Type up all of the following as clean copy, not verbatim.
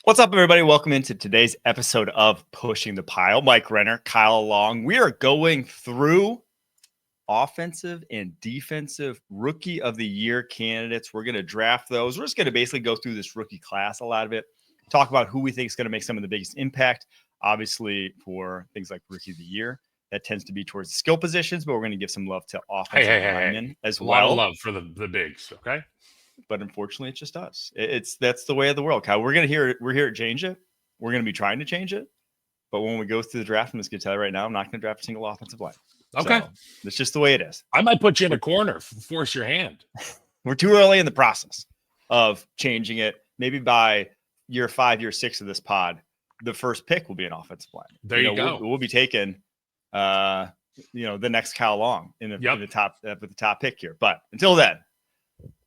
What's up, everybody? Welcome into today's episode of Pushing the Pile. Mike Renner, Kyle Long. We are going through offensive and defensive rookie of the year candidates. We're going to draft those. We're just going to basically go through this rookie class, a lot of it, talk about who we think is going to make some of the biggest impact. Obviously, for things like rookie of the year, that tends to be towards the skill positions, but we're going to give some love to offensive linemen as well. A lot of love for the bigs, okay? But unfortunately, it's just us. That's the way of the world, Kyle. We're here to change it. We're going to be trying to change it. But when we go through the draft, I'm just going to tell you right now, I'm not going to draft a single offensive line. Okay. So it's just the way it is. I might put you in a corner, force your hand. We're too early in the process of changing it. Maybe by year 5, year 6 of this pod, the first pick will be an offensive line. There you go. We'll be taking, the next Kyle Long in the top with the top pick here. But until then,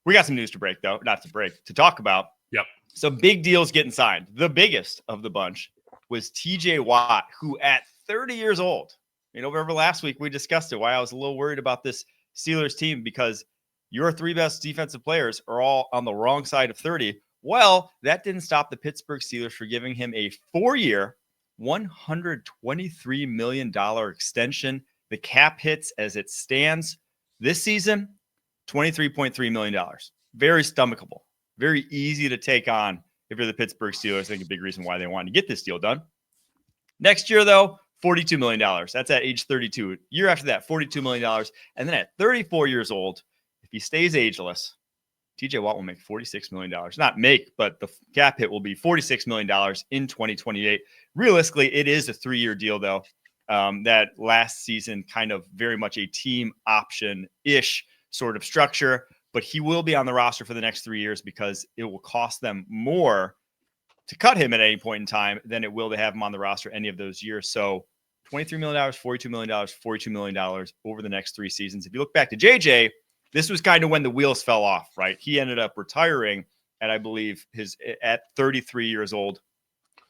we got some news to break, though. Not to break, to talk about. Yep. So big deals getting signed. The biggest of the bunch was TJ Watt, who at 30 years old, remember last week we discussed it, why I was a little worried about this Steelers team, because your 3 best defensive players are all on the wrong side of 30. Well, that didn't stop the Pittsburgh Steelers for giving him a 4-year, $123 million extension. The cap hits as it stands this season, $23.3 million. Very stomachable. Very easy to take on if you're the Pittsburgh Steelers. I think a big reason why they wanted to get this deal done. Next year, though, $42 million. That's at age 32. Year after that, $42 million. And then at 34 years old, if he stays ageless, TJ Watt will make $46 million. Not make, but the cap hit will be $46 million in 2028. Realistically, it is a 3-year deal, though. That last season kind of very much a team option-ish sort of structure, but he will be on the roster for the next 3 years because it will cost them more to cut him at any point in time than it will to have him on the roster any of those years. So $23 million, $42 million, $42 million over the next 3 seasons. If you look back to JJ, this was kind of when the wheels fell off, right? He ended up retiring at, I believe, at 33 years old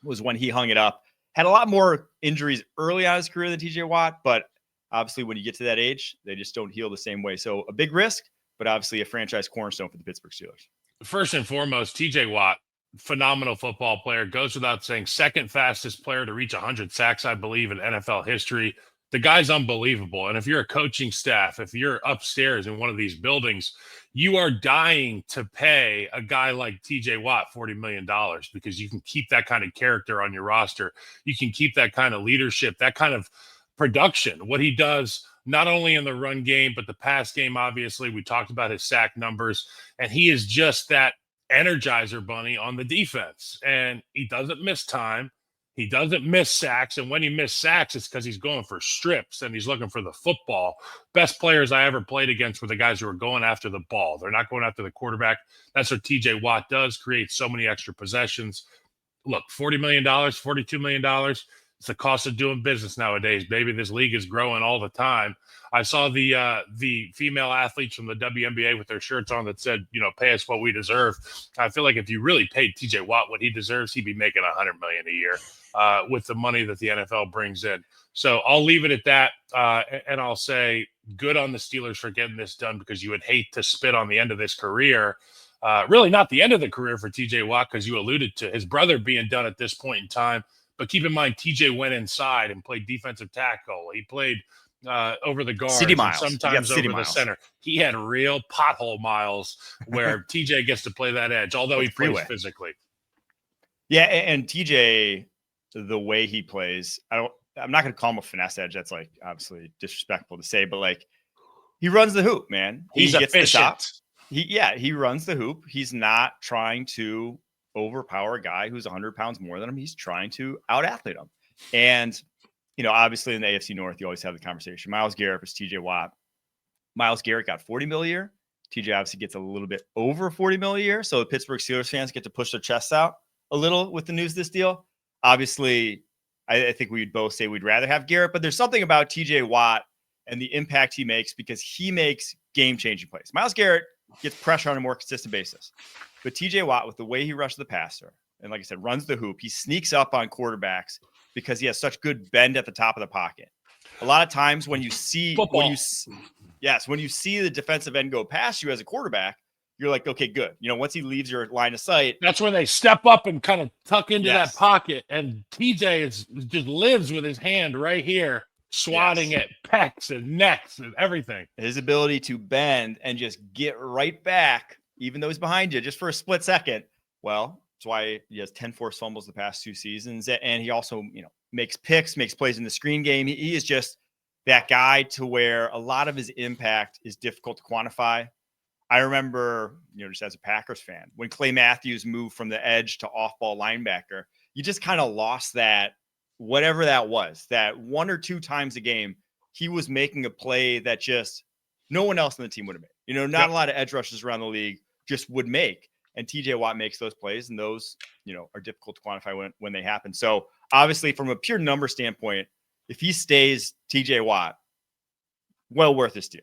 was when he hung it up. Had a lot more injuries early on in his career than TJ Watt, but obviously when you get to that age, they just don't heal the same way. So a big risk, but obviously a franchise cornerstone for the Pittsburgh Steelers. First and foremost, TJ Watt, phenomenal football player, goes without saying, second fastest player to reach 100 sacks, I believe, in NFL history. The guy's unbelievable. And if you're a coaching staff, if you're upstairs in one of these buildings, you are dying to pay a guy like TJ Watt $40 million because you can keep that kind of character on your roster. You can keep that kind of leadership, that kind of production. What he does not only in the run game, but the pass game, obviously. We talked about his sack numbers, and he is just that energizer bunny on the defense. And he doesn't miss time. He doesn't miss sacks. And when he missed sacks, it's because he's going for strips and he's looking for the football. Best players I ever played against were the guys who were going after the ball. They're not going after the quarterback. That's what TJ Watt does, create so many extra possessions. Look, $40 million, $42 million. It's the cost of doing business nowadays, baby. This league is growing all the time. I saw the female athletes from the WNBA with their shirts on that said, pay us what we deserve. I feel like if you really paid TJ Watt what he deserves, he'd be making $100 million a year with the money that the NFL brings in. So I'll leave it at that, and I'll say good on the Steelers for getting this done, because you would hate to spit on the end of this career. Really not the end of the career for TJ Watt, because you alluded to his brother being done at this point in time. But keep in mind, TJ went inside and played defensive tackle. He played over the guards, City miles. And sometimes over miles. The center. He had real pothole miles where TJ gets to play that edge, although he plays physically. Yeah, and TJ, the way he plays, I'm not going to call him a finesse edge. That's like obviously disrespectful to say, but like he runs the hoop, man. He's efficient. He runs the hoop. He's not trying to overpower a guy who's 100 pounds more than him. He's trying to out-athlete him. And, obviously in the AFC North, you always have the conversation. Myles Garrett versus TJ Watt. Myles Garrett got $40 million a year. TJ obviously gets a little bit over $40 million a year. So the Pittsburgh Steelers fans get to push their chests out a little with the news of this deal. Obviously, I think we'd both say we'd rather have Garrett, but there's something about TJ Watt and the impact he makes because he makes game-changing plays. Myles Garrett gets pressure on a more consistent basis. But TJ Watt, with the way he rushes the passer, and like I said, runs the hoop, he sneaks up on quarterbacks because he has such good bend at the top of the pocket. A lot of times when you see the defensive end go past you as a quarterback, you're like, okay, good. Once he leaves your line of sight, that's when they step up and kind of tuck into Yes. that pocket. And TJ just lives with his hand right here, swatting Yes. at pecs and necks and everything. his ability to bend and just get right back, even though he's behind you just for a split second. Well, that's why he has 10 forced fumbles the past 2 seasons. And he also, makes picks, makes plays in the screen game. He is just that guy to where a lot of his impact is difficult to quantify. I remember, just as a Packers fan, when Clay Matthews moved from the edge to off-ball linebacker, you just kind of lost that, whatever that was, that 1 or 2 times a game, he was making a play that just no one else on the team would have made. Not a lot of edge rushers around the league just would make. And TJ Watt makes those plays, and those, are difficult to quantify when they happen. So obviously, from a pure number standpoint, if he stays TJ Watt, well worth his deal.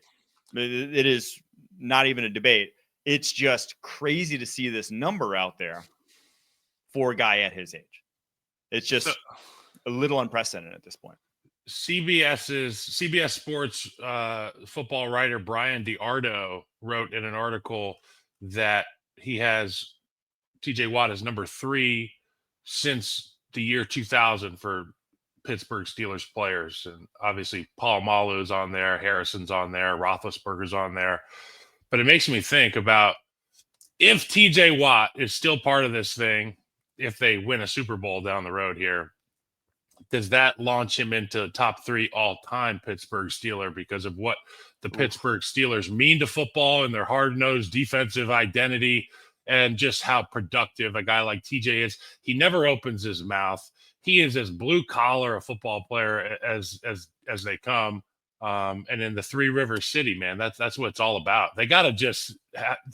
It is not even a debate. It's just crazy to see this number out there for a guy at his age. It's just a little unprecedented at this point. CBS Sports football writer Brian DiArdo wrote in an article that he has TJ Watt as number 3 since the year 2000 for Pittsburgh Steelers players. And obviously Paul Malu's on there, Harrison's on there, Roethlisberger's on there. But it makes me think about if TJ Watt is still part of this thing, if they win a Super Bowl down the road here, does that launch him into top 3 all-time Pittsburgh Steeler because of what the Pittsburgh Steelers mean to football and their hard-nosed defensive identity and just how productive a guy like TJ is? He never opens his mouth. He is as blue-collar a football player as they come. And in the Three Rivers City, man, that's what it's all about. They got to just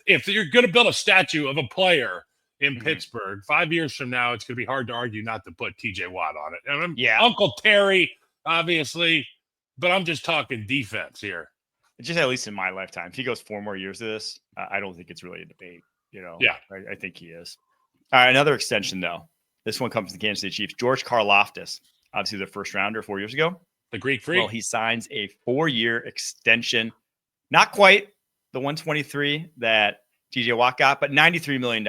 if you're going to build a statue of a player in Pittsburgh, 5 years from now, it's going to be hard to argue not to put TJ Watt on it. And Uncle Terry, obviously, but I'm just talking defense here. Just at least in my lifetime, if he goes 4 more years of this, I don't think it's really a debate. Yeah, I think he is. All right, another extension though. This one comes from the Kansas City Chiefs. George Karlaftis, obviously the first rounder 4 years ago. The Greek Freak. Well, he signs a 4-year extension. Not quite the 123 that TJ Watt got, but $93 million.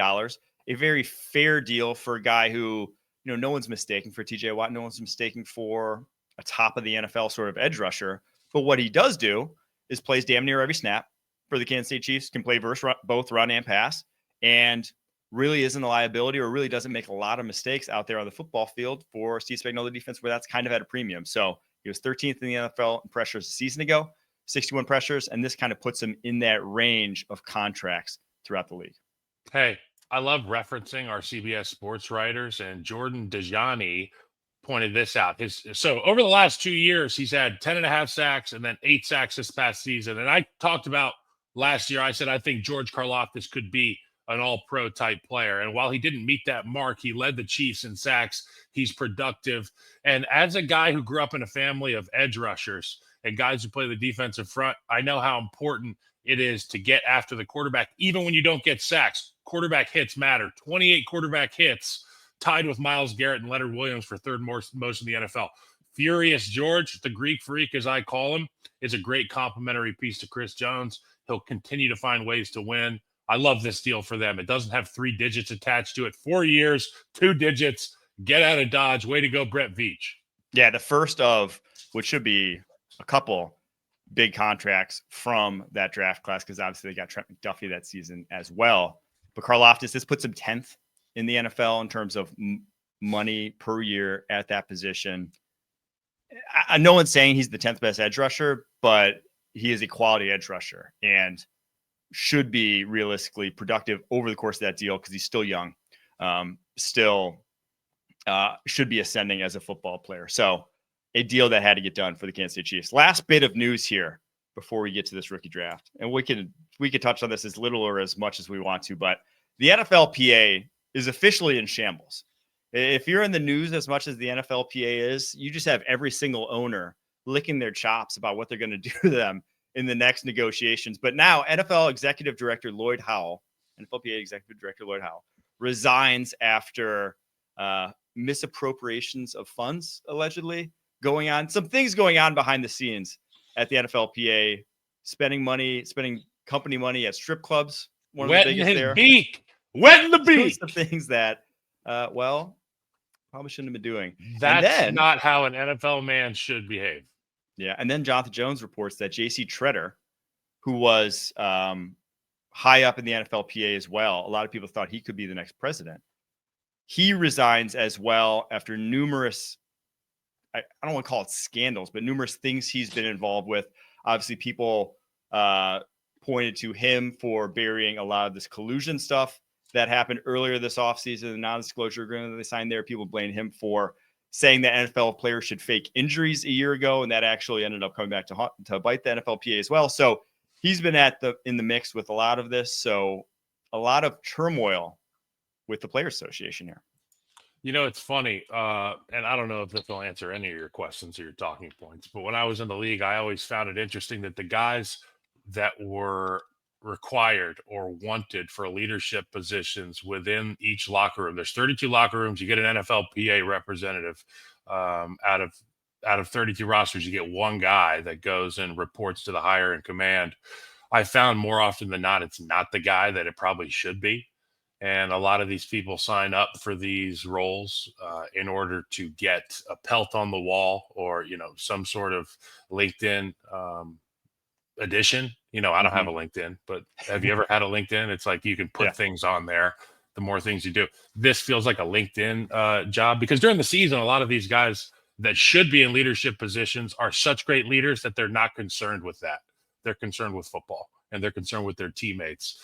A very fair deal for a guy who, no one's mistaking for TJ Watt. No one's mistaking for a top of the NFL sort of edge rusher. But what he does do is plays damn near every snap for the Kansas City Chiefs, can play both run and pass, and really isn't a liability or really doesn't make a lot of mistakes out there on the football field for Steve Spagnuolo defense, where that's kind of at a premium. So he was 13th in the NFL in pressures a season ago, 61 pressures, and this kind of puts him in that range of contracts throughout the league. Hey, I love referencing our CBS sports writers, and Jordan Dejani pointed this out. So over the last 2 years, he's had 10.5 sacks and then 8 sacks this past season. And I talked about last year, I said, I think George Karlaftis could be an all-pro type player. And while he didn't meet that mark, he led the Chiefs in sacks. He's productive. And as a guy who grew up in a family of edge rushers and guys who play the defensive front, I know how important it is to get after the quarterback, even when you don't get sacks. Quarterback hits matter. 28 quarterback hits, tied with Myles Garrett and Leonard Williams for third most in the NFL. Furious George, the Greek Freak, as I call him, is a great complimentary piece to Chris Jones. He'll continue to find ways to win. I love this deal for them. It doesn't have 3 digits attached to it. 4 years, 2 digits. Get out of Dodge. Way to go, Brett Veach. Yeah, the first of which should be a couple big contracts from that draft class, because obviously they got Trent McDuffie that season as well. But Karlaftis, this puts him 10th in the NFL in terms of money per year at that position. No one's saying he's the 10th best edge rusher, but he is a quality edge rusher and should be realistically productive over the course of that deal because he's still young, should be ascending as a football player. So a deal that had to get done for the Kansas City Chiefs. Last bit of news here before we get to this rookie draft. And we could touch on this as little or as much as we want to, but the NFLPA is officially in shambles. If you're in the news as much as the NFLPA is, you just have every single owner licking their chops about what they're going to do to them in the next negotiations. But now NFL Executive Director Lloyd Howell, NFLPA Executive Director Lloyd Howell, resigns after misappropriations of funds, allegedly going on. Some things going on behind the scenes at the NFLPA, spending company money at strip clubs one of the biggest there. Wet in the Doing beak. some things that, probably shouldn't have been doing. That's not how an NFL man should behave. Yeah, and then Jonathan Jones reports that J.C. Treader, who was high up in the NFLPA as well, a lot of people thought he could be the next president. He resigns as well after numerous, I don't want to call it scandals, but numerous things he's been involved with. Obviously, people pointed to him for burying a lot of this collusion stuff that happened earlier this offseason, the non-disclosure agreement that they signed there. People blamed him for saying that NFL players should fake injuries a year ago, and that actually ended up coming back to bite the NFLPA as well. So he's been in the mix with a lot of this. So a lot of turmoil with the Players Association here. You know, it's funny, and I don't know if this will answer any of your questions or your talking points, but when I was in the league, I always found it interesting that the guys that were required or wanted for leadership positions within each locker room, there's 32 locker rooms, you get an NFLPA representative. Out of 32 rosters, you get one guy that goes and reports to the higher in command. I found more often than not, it's not the guy that it probably should be. And a lot of these people sign up for these roles in order to get a pelt on the wall or, some sort of LinkedIn addition. I don't have a LinkedIn, but have you ever had a LinkedIn? It's like you can put things on there. The more things you do, this feels like a LinkedIn job, because during the season, a lot of these guys that should be in leadership positions are such great leaders that they're not concerned with that. They're concerned with football and they're concerned with their teammates.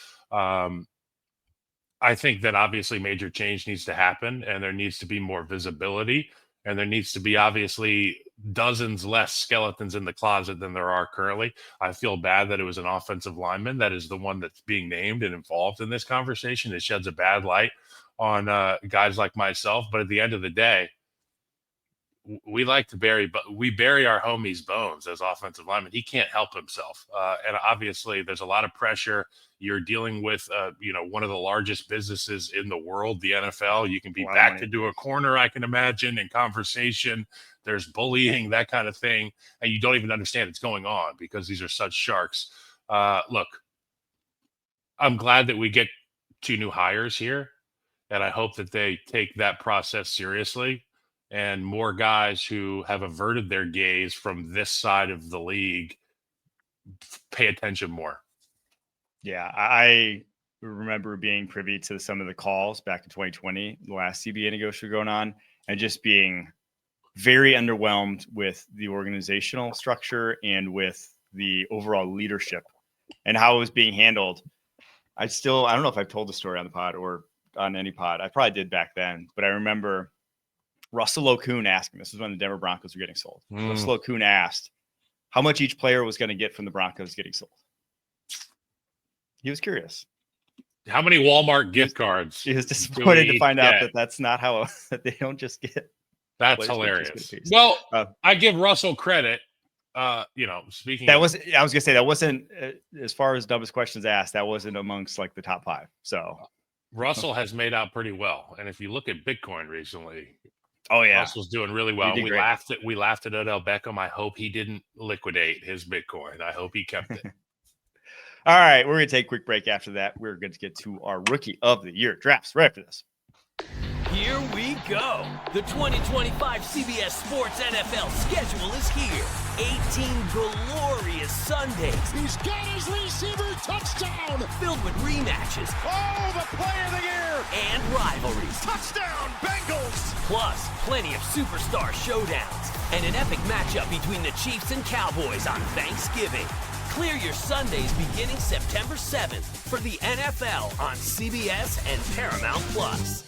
I think that obviously major change needs to happen, and there needs to be more visibility, and there needs to be obviously dozens less skeletons in the closet than there are currently. I feel bad that it was an offensive lineman that is the one that's being named and involved in this conversation. It sheds a bad light on guys like myself, but at the end of the day, we like to bury our homie's bones as offensive linemen. He can't help himself. And obviously there's a lot of pressure. You're dealing with, one of the largest businesses in the world, the NFL. You can be backed into a corner, I can imagine, in conversation. There's bullying, that kind of thing. And you don't even understand it's going on because these are such sharks. Look, I'm glad that we get 2 new hires here. And I hope that they take that process seriously. And more guys who have averted their gaze from this side of the league pay attention more. Yeah, I remember being privy to some of the calls back in 2020, the last CBA negotiation going on, and just being very underwhelmed with the organizational structure and with the overall leadership and how it was being handled. I don't know if I've told the story on the pod or on any pod. I probably did back then, but I remember Russell Okung asking, this is when the Denver Broncos were getting sold. Russell Okung asked how much each player was going to get from the Broncos getting sold. He was curious. How many Walmart gift cards? He was disappointed to find out that that's not how that they don't just get. That's hilarious. Well, I give Russell credit. Speaking I was going to say that wasn't as far as dumbest questions asked. That wasn't amongst like the top 5. So Russell has made out pretty well. And if you look at Bitcoin recently, Russell's doing really well. We laughed at Odell Beckham. I hope he didn't liquidate his Bitcoin. I hope he kept it. All right, we're going to take a quick break. After that, we're going to get to our Rookie of the Year drafts right after this. Here we go. The 2025 CBS Sports NFL schedule is here. 18 glorious Sundays. He's got his receiver touchdown. Filled with rematches. Oh, the play of the year. And rivalries. Touchdown, Bengals. Plus, plenty of superstar showdowns. And an epic matchup between the Chiefs and Cowboys on Thanksgiving. Clear your Sundays beginning September 7th for the NFL on CBS and Paramount Plus.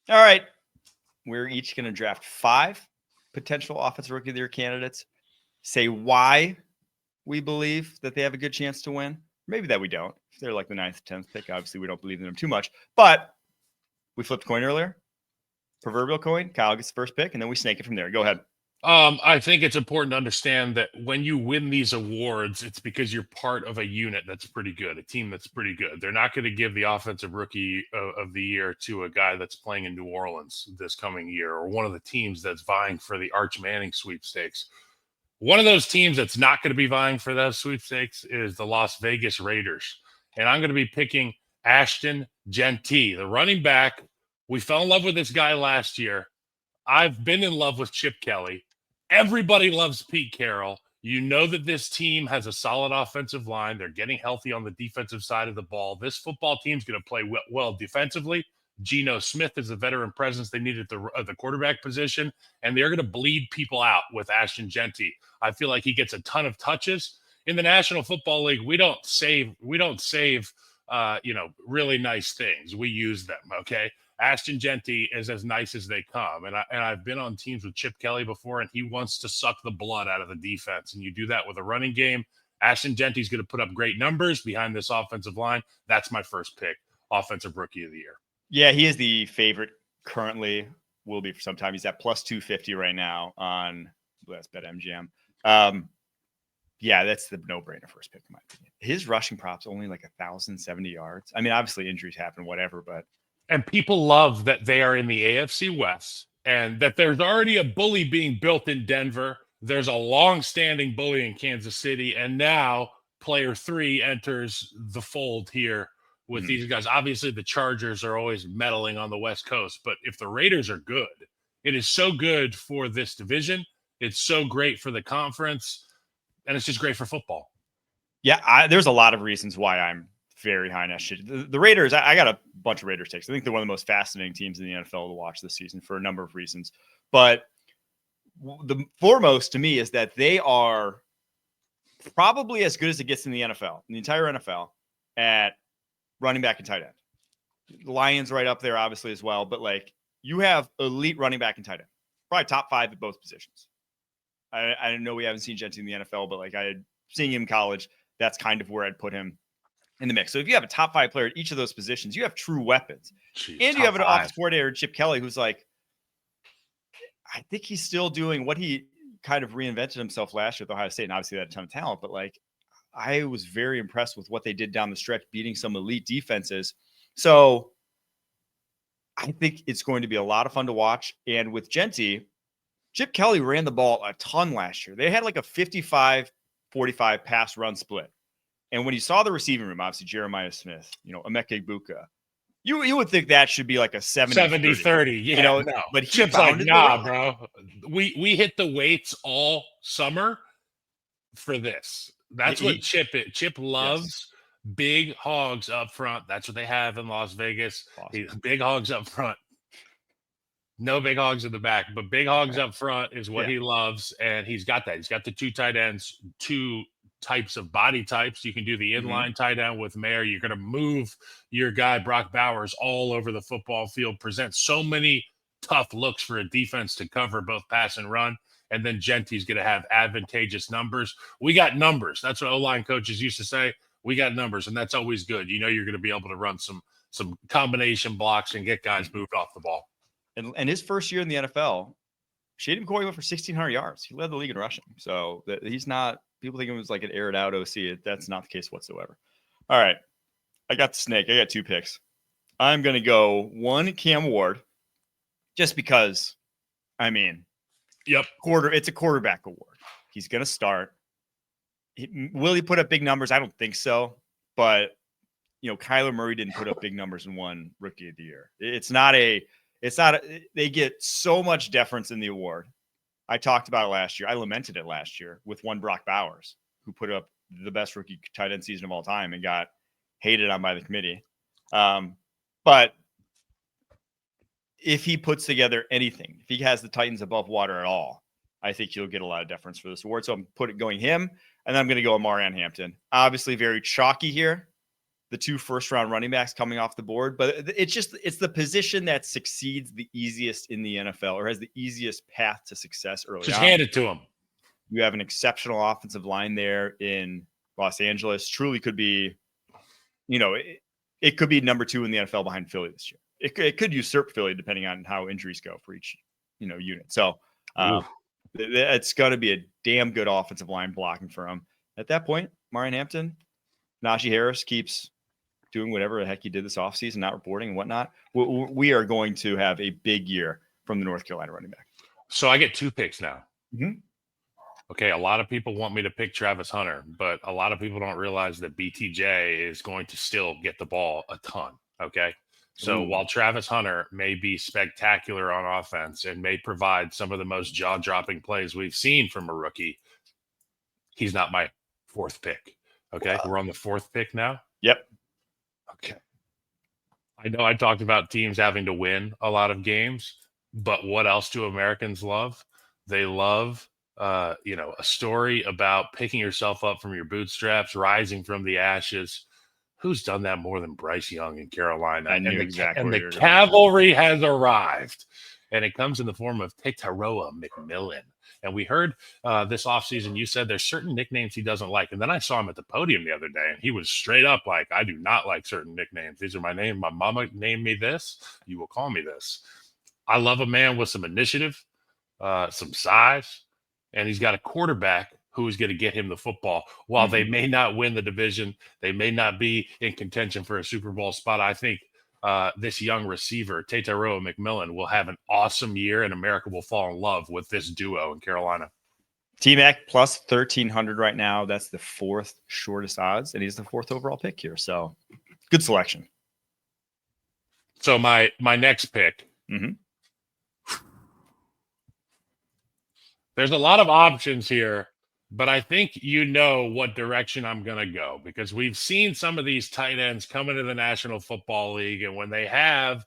All right. We're each going to draft 5 potential Offensive Rookie of the Year candidates. Say why we believe that they have a good chance to win. Maybe that we don't. If they're like the 9th, 10th pick, obviously we don't believe in them too much. But we flipped a coin earlier. Proverbial coin. Kyle gets the first pick, and then we snake it from there. Go ahead. I think it's important to understand that when you win these awards, it's because you're part of a unit that's pretty good, a team that's pretty good. They're not going to give the Offensive Rookie of the Year to a guy that's playing in New Orleans this coming year, or one of the teams that's vying for the Arch Manning sweepstakes. One of those teams that's not going to be vying for those sweepstakes is the Las Vegas Raiders. and I'm going to be picking Ashton Genty, the running back. We fell in love with this guy last year. I've been in love with Chip Kelly. Everybody loves Pete Carroll. You know that this team has a solid offensive line. They're getting healthy on the defensive side of the ball. This football team's going to play well defensively. Geno Smith is the veteran presence they need at the quarterback position, and they're going to bleed people out with Ashton Genty. I feel like he gets a ton of touches. In the National Football League, we don't save really nice things. We use them, okay? Ashton Genty is as nice as they come. And I've been on teams with Chip Kelly before, and he wants to suck the blood out of the defense. And you do that with a running game. Ashton Genty's going to put up great numbers behind this offensive line. That's my first pick, Offensive Rookie of the Year. Yeah, he is the favorite currently. Will be for some time. He's at plus 250 right now on that's BetMGM. Yeah, that's the no-brainer first pick in my opinion. His rushing prop's only like 1,070 yards. I mean, obviously injuries happen, whatever, but and people love that they are in the AFC West and that there's already a bully being built in Denver. There's a long-standing bully in Kansas City, and now player 3 enters the fold here with these guys. Obviously, the Chargers are always meddling on the West Coast, but if the Raiders are good, it is so good for this division. It's so great for the conference, and it's just great for football. Yeah, there's a lot of reasons why I'm very high on shit. The Raiders, I got a bunch of Raiders takes. I think they're one of the most fascinating teams in the NFL to watch this season for a number of reasons. But the foremost to me is that they are probably as good as it gets in the NFL, in the entire NFL, at running back and tight end. The Lions right up there, obviously, as well. But like, you have elite running back and tight end, probably top 5 at both positions. I know we haven't seen Genty in the NFL, but like I had seen him in college, that's kind of where I'd put him in the mix. So if you have a top 5 player at each of those positions, you have true weapons. Jeez, and you have an offensive coordinator, Chip Kelly, who's like, I think he's still doing what he kind of reinvented himself last year with Ohio State. And obviously they had a ton of talent, but like, I was very impressed with what they did down the stretch, beating some elite defenses. So I think it's going to be a lot of fun to watch. And with Genty, Chip Kelly ran the ball a ton last year. They had like a 55-45 pass run split. And when you saw the receiving room, obviously Jeremiah Smith, Emeka Egbuka, you would think that should be like a 70-30. Yeah, no. But Chip's like, nah, bro. We hit the weights all summer for this. That's what Chip loves. Big hogs up front. That's what they have in Las Vegas. Big hogs up front. No big hogs in the back, but big hogs up front is what he loves. And he's got that. He's got the 2 tight ends, 2 types of body types. You can do the inline tight end with Mayer. You're going to move your guy, Brock Bowers, all over the football field, present so many tough looks for a defense to cover both pass and run. And then Genty's going to have advantageous numbers. We got numbers. That's what O-line coaches used to say. We got numbers, and that's always good. You're going to be able to run some combination blocks and get guys moved off the ball. And his first year in the NFL, Shady McCoy went for 1,600 yards. He led the league in rushing. So he's not – people think it was like an aired out OC. That's not the case whatsoever. All right. I got the snake. I got 2 picks. I'm going to go 1 Cam Ward just because, I mean – it's a quarterback award. He's going to start. Will he put up big numbers? I don't think so. But, Kyler Murray didn't put up big numbers and won Rookie of the Year. They get so much deference in the award. I talked about it last year. I lamented it last year with one Brock Bowers, who put up the best rookie tight end season of all time and got hated on by the committee. But if he puts together anything, if he has the Titans above water at all, I think he'll get a lot of deference for this award. So I'm going him, and then I'm going to go Marion Hampton. Obviously very chalky here. The 2 first-round running backs coming off the board, but it's the position that succeeds the easiest in the NFL or has the easiest path to success early on. Just hand it to him. You have an exceptional offensive line there in Los Angeles. Truly could be, it could be number 2 in the NFL behind Philly this year. It could usurp Philly depending on how injuries go for each, unit. So it's going to be a damn good offensive line blocking for him. At that point, Marion Hampton, Najee Harris keeps doing whatever the heck he did this offseason, not reporting and whatnot. We are going to have a big year from the North Carolina running back. So I get 2 picks now. Okay, a lot of people want me to pick Travis Hunter, but a lot of people don't realize that BTJ is going to still get the ball a ton. Okay. So while Travis Hunter may be spectacular on offense and may provide some of the most jaw-dropping plays we've seen from a rookie, he's not my fourth pick. Okay. We're on the fourth pick now. Yep. Okay. I know I talked about teams having to win a lot of games, but what else do Americans love? They love a story about picking yourself up from your bootstraps, rising from the ashes. Who's done that more than Bryce Young in Carolina? I knew exactly And what the you were going. cavalry has arrived, and it comes in the form of Tataroa McMillan. And we heard this offseason, you said there's certain nicknames he doesn't like. And then I saw him at the podium the other day, and he was straight up like, I do not like certain nicknames. These are my name. My mama named me this. You will call me this. I love a man with some initiative, some size, and he's got a quarterback who is going to get him the football. While they may not win the division, they may not be in contention for a Super Bowl spot, I think this young receiver, Tataroa McMillan, will have an awesome year, and America will fall in love with this duo in Carolina. T-Mac plus 1,300 right now. That's the fourth shortest odds, and he's the fourth overall pick here. So good selection. So my next pick. There's a lot of options here, but I think you know what direction I'm going to go, because we've seen some of these tight ends come into the National Football League, and when they have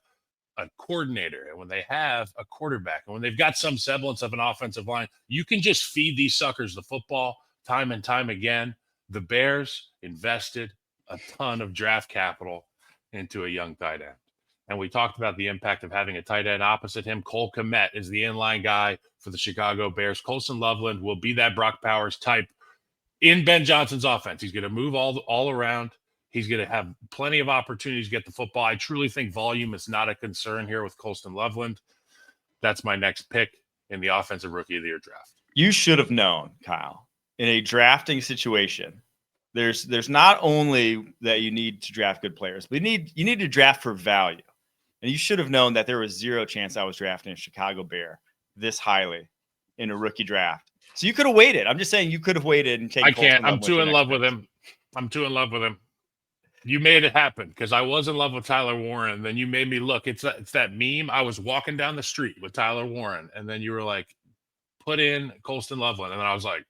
a coordinator and when they have a quarterback and when they've got some semblance of an offensive line, you can just feed these suckers the football time and time again. The Bears invested a ton of draft capital into a young tight end. And we talked about the impact of having a tight end opposite him. Cole Kmet is the inline guy for the Chicago Bears. Colson Loveland will be that Brock Powers type in Ben Johnson's offense. He's going to move all around. He's going to have plenty of opportunities to get the football. I truly think volume is not a concern here with Colson Loveland. That's my next pick in the Offensive Rookie of the Year draft. You should have known, Kyle, in a drafting situation, there's not only that you need to draft good players, but you need to draft for value. And you should have known that there was zero chance I was drafting a Chicago Bear this highly in a rookie draft. So you could have waited. I'm just saying you could have waited and taken. I can't. I'm too in love with him. I'm too in love with him. You made it happen because I was in love with Tyler Warren. Then you made me look. It's that meme. I was walking down the street with Tyler Warren, and then you were like, put in Colston Loveland. And then I was like,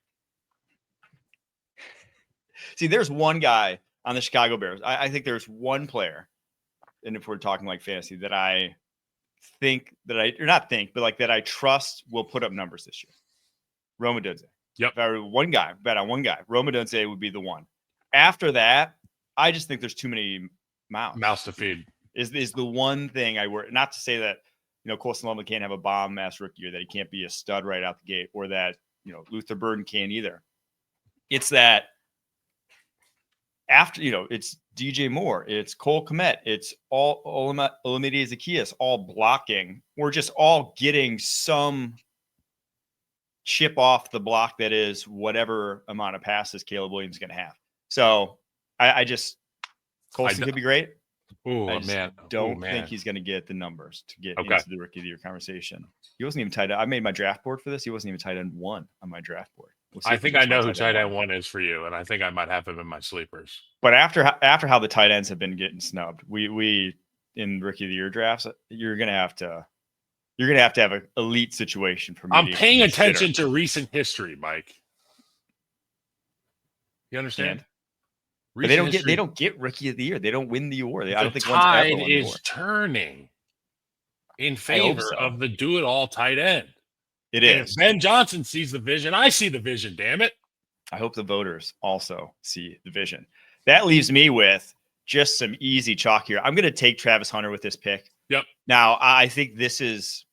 see, there's one guy on the Chicago Bears. I think there's one player, and if we're talking like fantasy, that I think that I trust will put up numbers this year. Rome Odunze. Yep. If I were one guy, bet on one guy, Rome Odunze would be the one. After that, I just think there's too many mouths to feed. Is the one thing I worry. Not to say that, Colson Loveland can't have a bomb ass rookie year, that he can't be a stud right out the gate, or that, Luther Burden can't either. It's that after, it's DJ Moore, it's Cole Kmet, it's all Olamide Zaccheaus, all blocking. We're just all getting some chip off the block that is whatever amount of passes Caleb Williams is going to have. So Colson could be great. Oh, man. Don't think he's going to get the numbers to get into the Rookie of the Year conversation. He wasn't even tight end. I made my draft board for this. He wasn't even tight end 1 on my draft board. I think I know who tight end 1 is for you, and I think I might have him in my sleepers. But after how the tight ends have been getting snubbed, we in Rookie of the Year drafts, you're going to have to have an elite situation for me. I'm paying attention to recent history, Mike. You understand? But they don't get Rookie of the Year. They don't win the award. I don't think the tide is turning in favor of the do-it-all tight end. It is. If Ben Johnson sees the vision, I see the vision, damn it. I hope the voters also see the vision. That leaves me with just some easy chalk here. I'm going to take Travis Hunter with this pick. Yep. Now, I think this is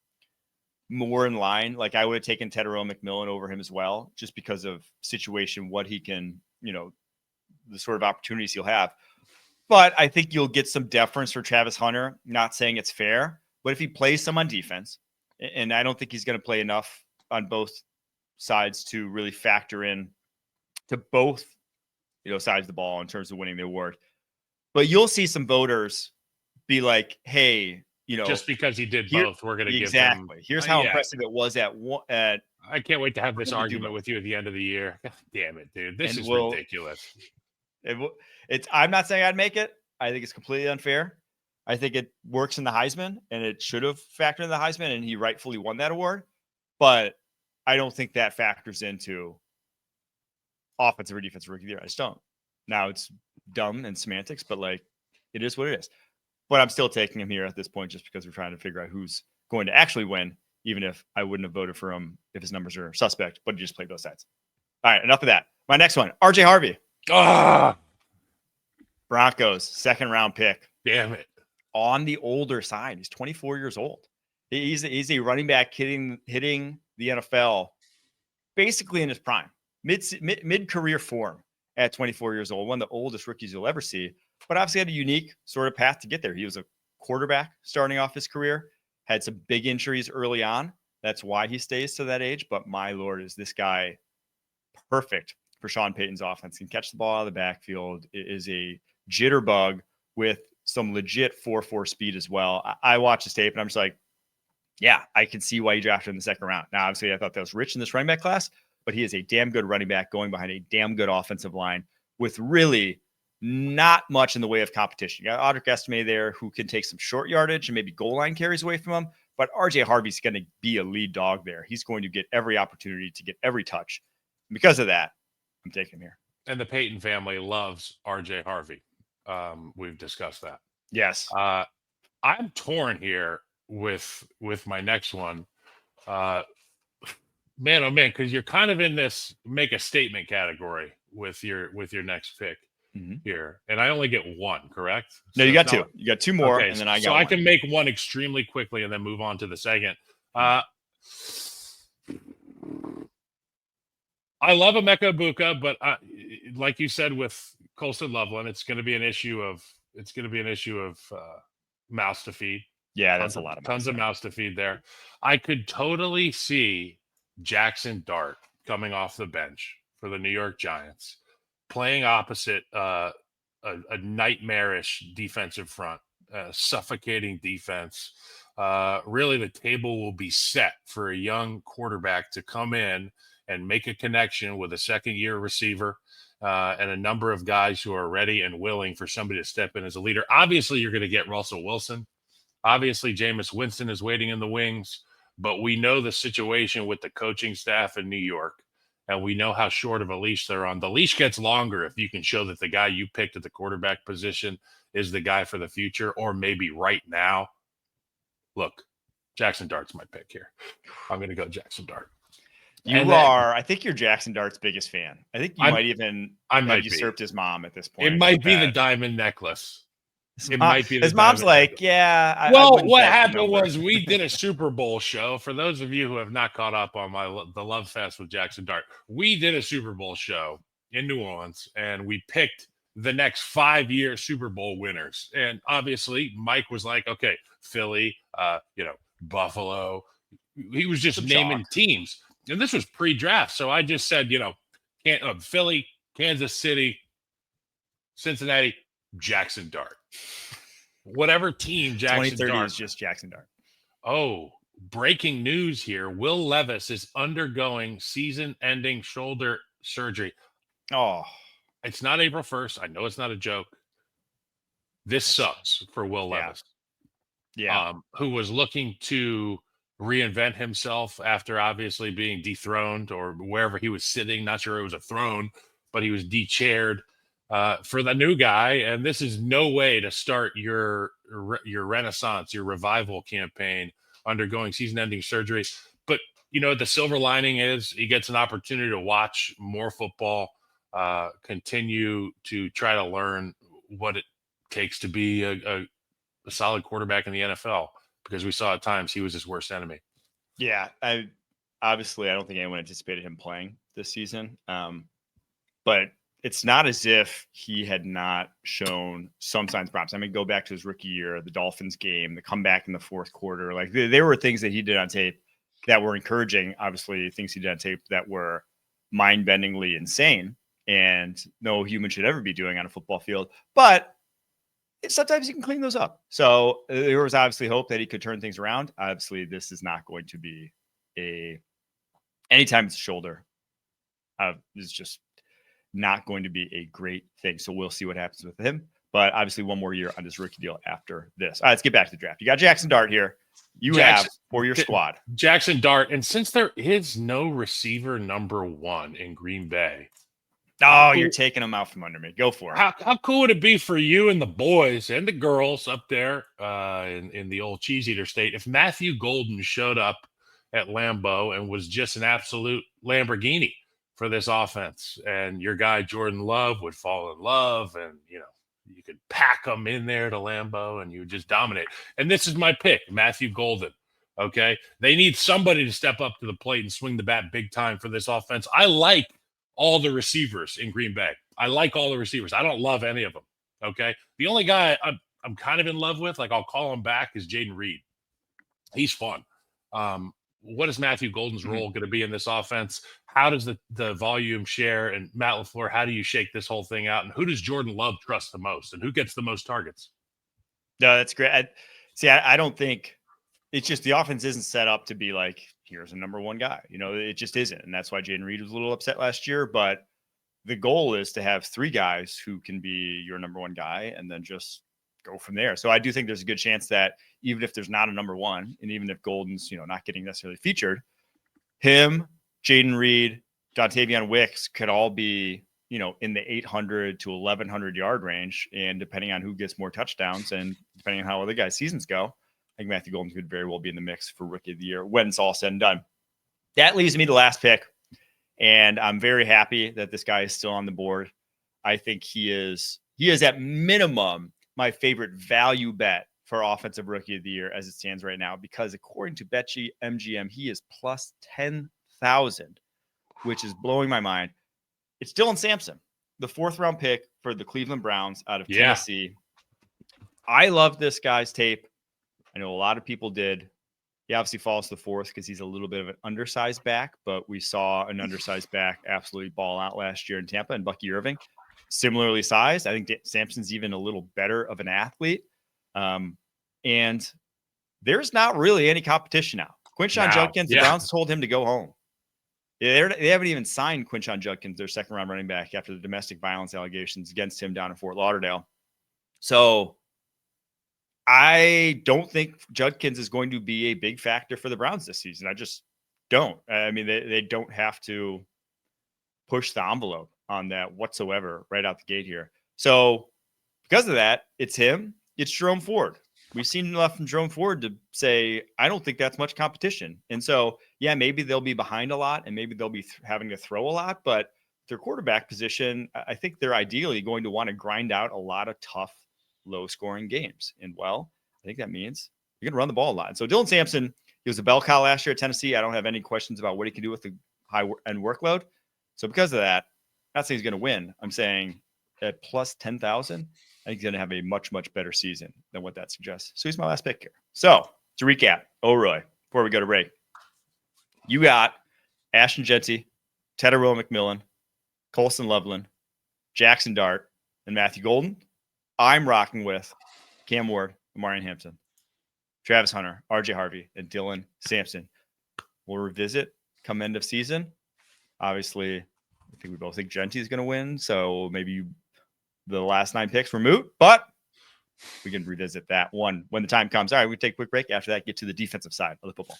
more in line. Like, I would have taken Tataroa McMillan over him as well, just because of situation, what he can, the sort of opportunities he'll have. But I think you'll get some deference for Travis Hunter. Not saying it's fair, but if he plays some on defense, and I don't think he's going to play enough on both sides to really factor in to both, sides of the ball in terms of winning the award. But you'll see some voters be like, hey, just because he did both, we're going to give him. Here's how impressive it was at I can't wait to have this We're gonna do argument both. with you at the end of the year. God damn it, dude. This And is we'll- ridiculous. I'm not saying I'd make it. I think it's completely unfair. I think it works in the Heisman, and it should have factored in the Heisman, and he rightfully won that award. But I don't think that factors into offensive or defensive rookie of the year. I just don't. Now it's dumb and semantics, but like it is what it is. But I'm still taking him here at this point just because we're trying to figure out who's going to actually win, even if I wouldn't have voted for him if his numbers are suspect, but he just played both sides. All right, enough of that. My next one, RJ Harvey. Ah, Broncos, second round pick. damn it. On the older side. He's 24 years old. He's a running back hitting the NFL basically in his prime, mid career form at 24 years old. One of the oldest rookies you'll ever see, but obviously had a unique sort of path to get there. He was a quarterback starting off his career, had some big injuries early on. That's why he stays to that age. But my Lord, is this guy perfect for Sean Payton's offense? Can catch the ball out of the backfield. It is a jitterbug with some legit 4.4 speed as well. I watched his tape and I'm just like, yeah, I can see why you drafted him in the second round. Now, obviously, I thought that was rich in this running back class, but he is a damn good running back going behind a damn good offensive line with really not much in the way of competition. You got Audric Estime there who can take some short yardage and maybe goal line carries away from him, but RJ Harvey's going to be a lead dog there. He's going to get every opportunity to get every touch. And because of that, I'm taking him here. And the Peyton family loves RJ Harvey. We've discussed that. Yes. I'm torn here with my next one. Man, oh man, because you're kind of in this make a statement category with your next pick here. And I only get one, correct? No, So you got it's two. not- You got two more, Okay, and then I got so one. I can make one extremely quickly and then move on to the second. I love Emeka Egbuka, but like you said with Colston Loveland, it's going to be an issue of mouse to feed. Yeah, that's a lot of tons of mouse to feed there. I could totally see Jackson Dart coming off the bench for the New York Giants, playing opposite a nightmarish defensive front, suffocating defense. Really, the table will be set for a young quarterback to come in and make a connection with a second-year receiver and a number of guys who are ready and willing for somebody to step in as a leader. Obviously, you're going to get Russell Wilson. Obviously, Jameis Winston is waiting in the wings, but we know the situation with the coaching staff in New York, and we know how short of a leash they're on. The leash gets longer if you can show that the guy you picked at the quarterback position is the guy for the future, or maybe right now. Look, Jackson Dart's my pick here. I'm going to go Jackson Dart. I think you're Jackson Dart's biggest fan. I think you might have be. usurped his mom at this point. It might be the diamond necklace. His mom's like, yeah. Well, what happened was we did a Super Bowl show. For those of you who have not caught up on the Love Fest with Jackson Dart, we did a Super Bowl show in New Orleans, and we picked the next 5-year Super Bowl winners. And obviously, Mike was like, okay, Philly, Buffalo. He was just naming teams. And this was pre-draft. So I just said, Philly, Kansas City, Cincinnati, Jackson Dart. Whatever team Jackson 2030 Dart is just Jackson Dart. Oh, breaking news here. Will Levis is undergoing season-ending shoulder surgery. Oh. It's not April 1st. I know it's not a joke. This sucks for Will Levis. Yeah. Who was looking to reinvent himself after obviously being dethroned or wherever he was sitting. Not sure it was a throne, but he was de-chaired for the new guy. And this is no way to start your renaissance, your revival campaign, undergoing season-ending surgery. But, the silver lining is he gets an opportunity to watch more football, continue to try to learn what it takes to be a solid quarterback in the NFL. Because we saw at times he was his worst enemy. Yeah, I don't think anyone anticipated him playing this season. But it's not as if he had not shown some signs of promise. I mean, go back to his rookie year, the Dolphins game, the comeback in the fourth quarter. Like there were things that he did on tape that were encouraging. Obviously, things he did on tape that were mind-bendingly insane and no human should ever be doing on a football field. But sometimes you can clean those up. So there was obviously hope that he could turn things around. Obviously, this is not going to be anytime it's a shoulder, is just not going to be a great thing. So we'll see what happens with him. But obviously, one more year on his rookie deal after this. All right, let's get back to the draft. You got Jackson Dart here. You have for your squad Jackson Dart. And since there is no receiver number 1 in Green Bay, oh, you're taking him out from under me. Go for it. How cool would it be for you and the boys and the girls up there in the old cheese eater state if Matthew Golden showed up at Lambeau and was just an absolute Lamborghini for this offense, and your guy Jordan Love would fall in love, and you could pack them in there to Lambeau and you would just dominate. And this is my pick, Matthew Golden. Okay, they need somebody to step up to the plate and swing the bat big time for this offense. I like all the receivers in Green Bay. I like all the receivers. I don't love any of them. Okay, the only guy I'm kind of in love with, like I'll call him back, is Jaden Reed. He's fun. What is Matthew Golden's role going to be in this offense? How does the volume share? And Matt LaFleur, how do you shake this whole thing out? And who does Jordan Love trust the most? And who gets the most targets? No, that's great. I don't think it's just the offense isn't set up to be like, here's a number 1 guy. It just isn't. And that's why Jaden Reed was a little upset last year. But the goal is to have 3 guys who can be your number 1 guy and then just go from there. So I do think there's a good chance that even if there's not a number 1, and even if Golden's, not getting necessarily featured, him, Jaden Reed, Dontavion Wicks could all be, in the 800 to 1,100 yard range. And depending on who gets more touchdowns and depending on how other guys' seasons go, I think Matthew Golden could very well be in the mix for Rookie of the Year when it's all said and done. That leaves me to the last pick. And I'm very happy that this guy is still on the board. I think he is at minimum my favorite value bet for Offensive Rookie of the Year as it stands right now, because according to Betchy MGM, he is plus 10,000, which is blowing my mind. It's Dylan Sampson, the 4th round pick for the Cleveland Browns out of Tennessee. I love this guy's tape. I know a lot of people did. He obviously falls to the 4th because he's a little bit of an undersized back, but we saw an undersized back absolutely ball out last year in Tampa, and Bucky Irving, similarly sized. I think Sampson's even a little better of an athlete. And there's not really any competition now. Quinshon Judkins, the Browns told him to go home. They haven't even signed Quinshon Judkins, their 2nd round running back, after the domestic violence allegations against him down in Fort Lauderdale. So I don't think Judkins is going to be a big factor for the Browns this season. I just don't. I mean, they don't have to push the envelope on that whatsoever right out the gate here. So because of that, it's him. It's Jerome Ford. We've seen enough from Jerome Ford to say, I don't think that's much competition. And so, yeah, maybe they'll be behind a lot and maybe they'll be having to throw a lot, but their quarterback position, I think they're ideally going to want to grind out a lot of tough, low-scoring games. And, well, I think that means you're going to run the ball a lot. And so Dylan Sampson, he was a bell cow last year at Tennessee. I don't have any questions about what he can do with the high-end workload. So because of that, I'm not saying he's going to win. I'm saying at plus 10,000, I think he's going to have a much, much better season than what that suggests. So he's my last pick here. So to recap, OROY, before we go to break, you got Ashton Jeanty, Teddarilla McMillan, Colson Loveland, Jackson Dart, and Matthew Golden. I'm rocking with Cam Ward, Marion Hampton, Travis Hunter, RJ Harvey, and Dylan Sampson. We'll revisit come end of season. Obviously, I think we both think Jeanty is going to win. So maybe the last 9 picks were moot, but we can revisit that one when the time comes. All right, we take a quick break. After that, get to the defensive side of the football.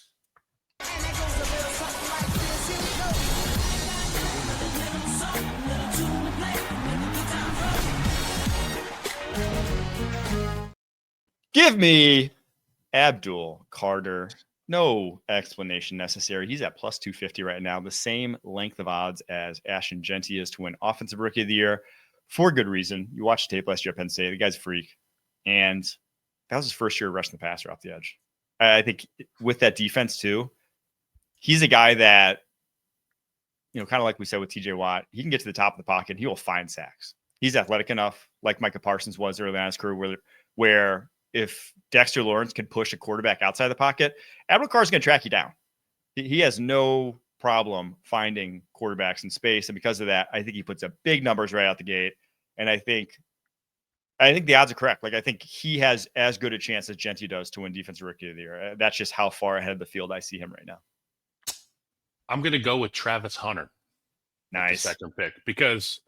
Give me Abdul Carter. No explanation necessary. He's at plus 250 right now. The same length of odds as Ashton Jeanty is to win Offensive Rookie of the Year for good reason. You watched tape last year at Penn State. The guy's a freak. And that was his first year rushing the passer off the edge. I think with that defense too, he's a guy that, kind of like we said with TJ Watt, he can get to the top of the pocket. He will find sacks. He's athletic enough, like Micah Parsons was early on in his career, where if Dexter Lawrence can push a quarterback outside the pocket, Abdul Carr is going to track you down. He has no problem finding quarterbacks in space. And because of that, I think he puts up big numbers right out the gate. And I think the odds are correct. Like, I think he has as good a chance as Jeanty does to win Defensive Rookie of the Year. That's just how far ahead of the field I see him right now. I'm going to go with Travis Hunter. Nice. The second pick, because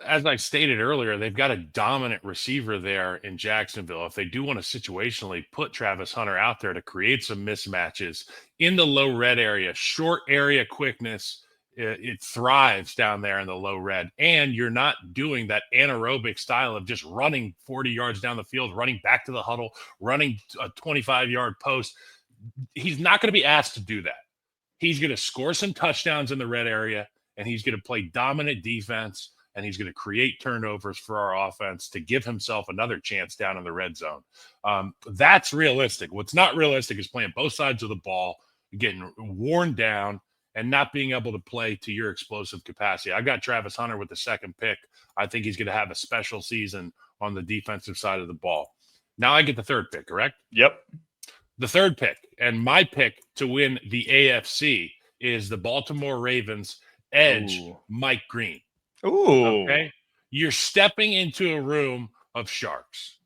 as I stated earlier, they've got a dominant receiver there in Jacksonville. If they do want to situationally put Travis Hunter out there to create some mismatches in the low red area, short area quickness, it thrives down there in the low red. And you're not doing that anaerobic style of just running 40 yards down the field, running back to the huddle, running a 25-yard post. He's not going to be asked to do that. He's going to score some touchdowns in the red area, and he's going to play dominant defense, and he's going to create turnovers for our offense to give himself another chance down in the red zone. That's realistic. What's not realistic is playing both sides of the ball, getting worn down, and not being able to play to your explosive capacity. I got Travis Hunter with the second pick. I think he's going to have a special season on the defensive side of the ball. Now I get the third pick, correct? Yep. The third pick, and my pick to win the AFC, is the Baltimore Ravens edge, Mike Green. Ooh. Okay. You're stepping into a room of sharks.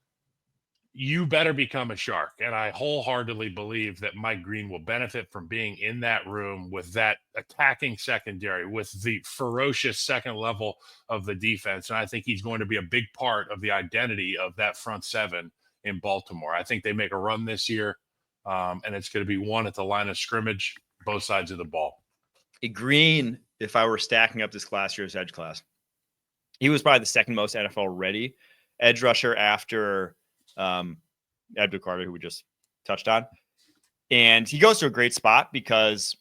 You better become a shark. And I wholeheartedly believe that Mike Green will benefit from being in that room with that attacking secondary, with the ferocious second level of the defense. And I think he's going to be a big part of the identity of that front seven in Baltimore. I think they make a run this year, and it's going to be one at the line of scrimmage, both sides of the ball. Green, if I were stacking up this last year's edge class, he was probably the second most NFL ready edge rusher after Abdul Carter, who we just touched on. And he goes to a great spot because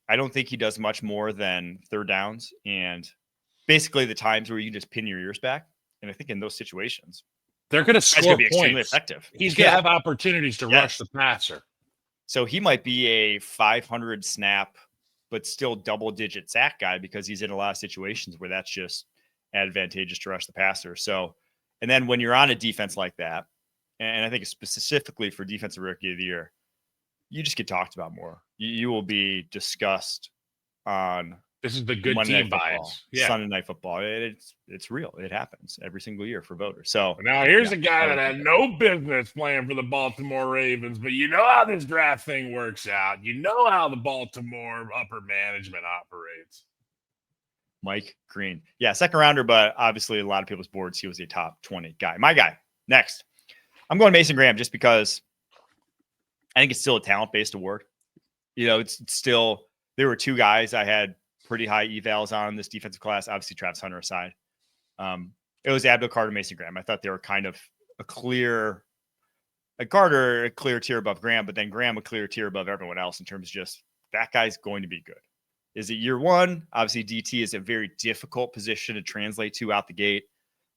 I don't think he does much more than third downs and basically the times where you just pin your ears back. And I think in those situations, they're going to score be extremely points. effective. He's going to have opportunities to rush the passer. So he might be a 500 snap, but still double-digit sack guy because he's in a lot of situations where that's just advantageous to rush the passer. So, and then when you're on a defense like that, and I think specifically for Defensive Rookie of the Year, you just get talked about more. You will be discussed on this is the good Monday team Night bias. Football, Sunday Night Football. It's real. It happens every single year for voters. So now here's a guy that had no business playing for the Baltimore Ravens, but you know how this draft thing works out. You know how the Baltimore upper management operates. Mike Green. Yeah, second rounder, but obviously a lot of people's boards, he was a top 20 guy. My guy, next. I'm going Mason Graham just because I think it's still a talent-based award. You know, it's still, there were two guys I had pretty high evals on this defensive class, obviously Travis Hunter aside. It was Abdul Carter, Mason Graham. I thought they were kind of Carter a clear tier above Graham, but then Graham a clear tier above everyone else in terms of just that guy's going to be good. Is it year one? Obviously, DT is a very difficult position to translate to out the gate.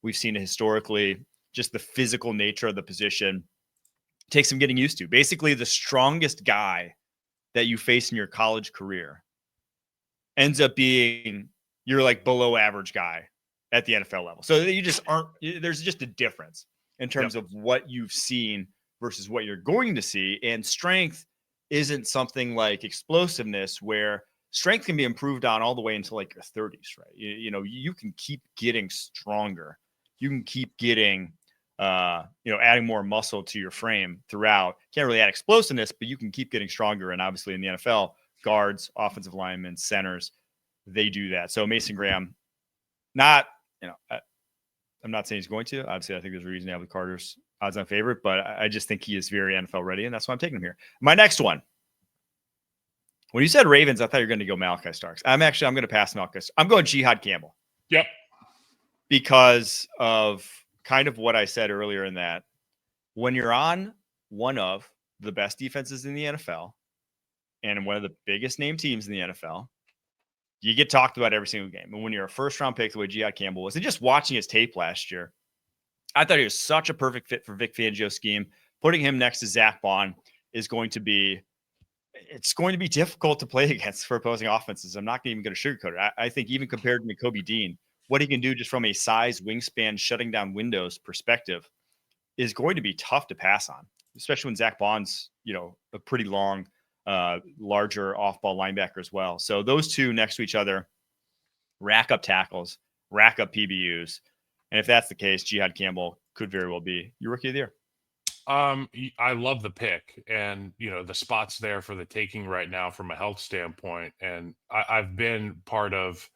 We've seen it historically, just the physical nature of the position takes some getting used to. Basically, the strongest guy that you face in your college career ends up being your like below average guy at the NFL level. So you just aren't, there's just a difference in terms of what you've seen versus what you're going to see. And strength isn't something like explosiveness where strength can be improved on all the way into like your 30s, right? You know, you can keep getting stronger. You can keep getting, adding more muscle to your frame throughout. Can't really add explosiveness, but you can keep getting stronger. And obviously in the NFL, guards, offensive linemen, centers, they do that. So Mason Graham, I'm not saying he's going to. Obviously, I think there's a reason Abdul Carter's odds-on favorite, but I just think he is very NFL ready, and that's why I'm taking him here. My next one. When you said Ravens, I thought you were going to go Malachi Starks. I'm going to pass Malachi. I'm going Jihad Campbell. Yep. Because of kind of what I said earlier in that when you're on one of the best defenses in the NFL and one of the biggest name teams in the NFL, you get talked about every single game. And when you're a first-round pick, the way Jihad Campbell was, and just watching his tape last year, I thought he was such a perfect fit for Vic Fangio's scheme. Putting him next to Zach Bond is going to be difficult to play against for opposing offenses. I'm not even going to sugarcoat it. I think even compared to Nakobe Dean, what he can do just from a size, wingspan, shutting down windows perspective is going to be tough to pass on, especially when Zach Bond's, a pretty long, larger off-ball linebacker as well. So those two next to each other, rack up tackles, rack up PBUs. And if that's the case, Jihad Campbell could very well be your Rookie of the Year. I love the pick, and the spot's there for the taking right now from a health standpoint. And I've been part of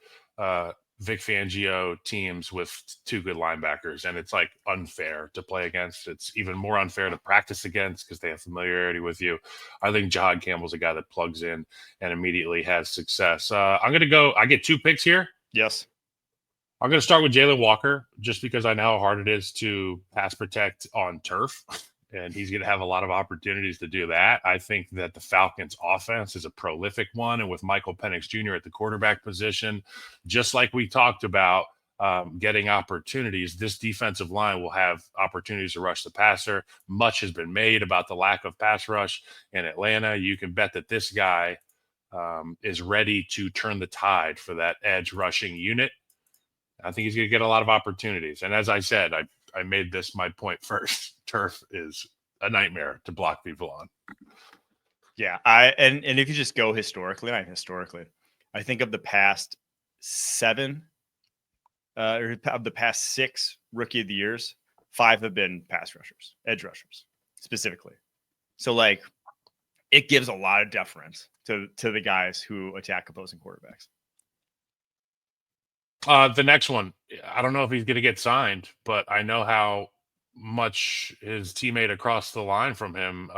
Vic Fangio teams with two good linebackers, and it's like unfair to play against. It's even more unfair to practice against because they have familiarity with you. I think Jahad Campbell's a guy that plugs in and immediately has success. I'm gonna go. I get two picks here. Yes. I'm going to start with Jalen Walker just because I know how hard it is to pass protect on turf, and he's going to have a lot of opportunities to do that. I think that the Falcons' offense is a prolific one, and with Michael Penix Jr. at the quarterback position, just like we talked about getting opportunities, this defensive line will have opportunities to rush the passer. Much has been made about the lack of pass rush in Atlanta. You can bet that this guy is ready to turn the tide for that edge rushing unit. I think he's going to get a lot of opportunities. And as I said, I made this my point first. Turf is a nightmare to block people on. Yeah. And if you just go historically, I think of the past 7 or of the past 6 rookie of the years, 5 have been pass rushers, edge rushers specifically. So like it gives a lot of deference to the guys who attack opposing quarterbacks. The next one, I don't know if he's going to get signed, but I know how much his teammate across the line from him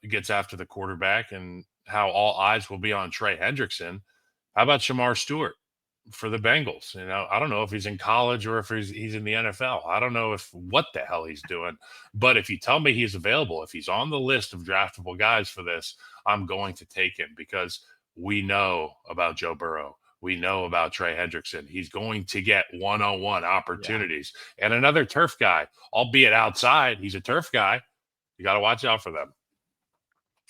gets after the quarterback and how all eyes will be on Trey Hendrickson. How about Shamar Stewart for the Bengals? I don't know if he's in college or if he's in the NFL. I don't know what the hell he's doing. But if you tell me he's available, if he's on the list of draftable guys for this, I'm going to take him because we know about Joe Burrow. We know about Trey Hendrickson. He's going to get one-on-one opportunities. Yeah. And another turf guy, albeit outside, he's a turf guy. You got to watch out for them.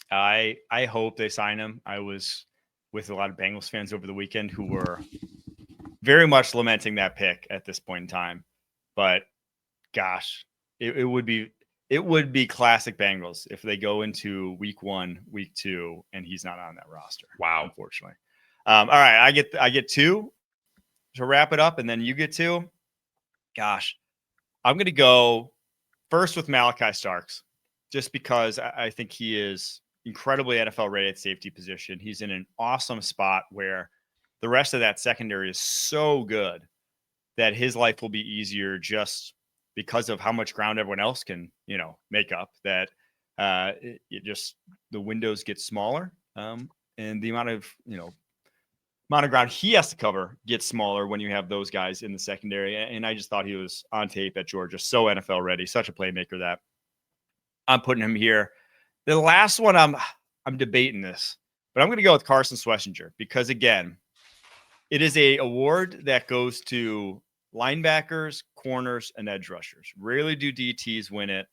I hope they sign him. I was with a lot of Bengals fans over the weekend who were very much lamenting that pick at this point in time. But gosh, it would be classic Bengals if they go into week 1, week 2, and he's not on that roster. Wow. Unfortunately. All right, I get 2 to wrap it up, and then you get 2. Gosh, I'm going to go first with Malachi Starks, just because I think he is incredibly NFL ready at safety position. He's in an awesome spot where the rest of that secondary is so good that his life will be easier just because of how much ground everyone else can, make up. That it just the windows get smaller, and the amount of ground he has to cover gets smaller when you have those guys in the secondary. And I just thought he was on tape at Georgia. So NFL ready, such a playmaker that I'm putting him here. The last one, I'm debating this, but I'm going to go with Carson Schlesinger because, again, it is a award that goes to linebackers, corners, and edge rushers. Rarely do DTs win it.